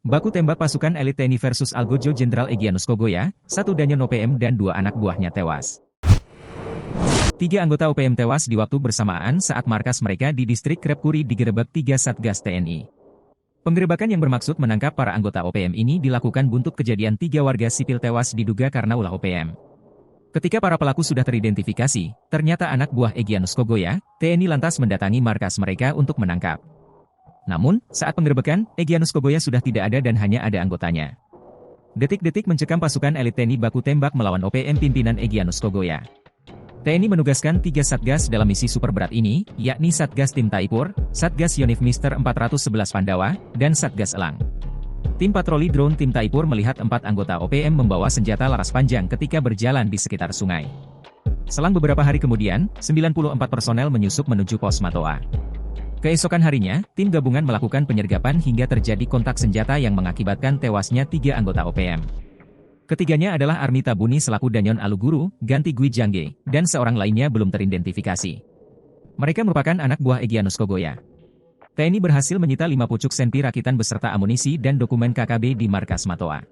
Baku tembak pasukan elit TNI versus Algojo Jenderal Egyanus Kogoya, 1 Danyon OPM dan 2 anak buahnya tewas. 3 anggota OPM tewas di waktu bersamaan saat markas mereka di distrik Krepkuri digerebek 3 Satgas TNI. Penggerebekan yang bermaksud menangkap para anggota OPM ini dilakukan buntut kejadian 3 warga sipil tewas diduga karena ulah OPM. Ketika para pelaku sudah teridentifikasi, ternyata anak buah Egyanus Kogoya, TNI lantas mendatangi markas mereka untuk menangkap. Namun, saat penggerebekan, Egyanus Kogoya sudah tidak ada dan hanya ada anggotanya. Detik-detik mencekam pasukan elit TNI baku tembak melawan OPM pimpinan Egyanus Kogoya. TNI menugaskan 3 Satgas dalam misi super berat ini, yakni Satgas Tim Taipur, Satgas Yonif Mister 411 Pandawa, dan Satgas Elang. Tim patroli drone Tim Taipur melihat 4 anggota OPM membawa senjata laras panjang ketika berjalan di sekitar sungai. Selang beberapa hari kemudian, 94 personel menyusup menuju pos Matoa. Keesokan harinya, tim gabungan melakukan penyergapan hingga terjadi kontak senjata yang mengakibatkan tewasnya 3 anggota OPM. Ketiganya adalah Armita Buni selaku Danyon Aluguru, Ganti Gwi Jangge, dan seorang lainnya belum teridentifikasi. Mereka merupakan anak buah Egyanus Kogoya. TNI berhasil menyita 5 pucuk senpi rakitan beserta amunisi dan dokumen KKB di markas Matoa.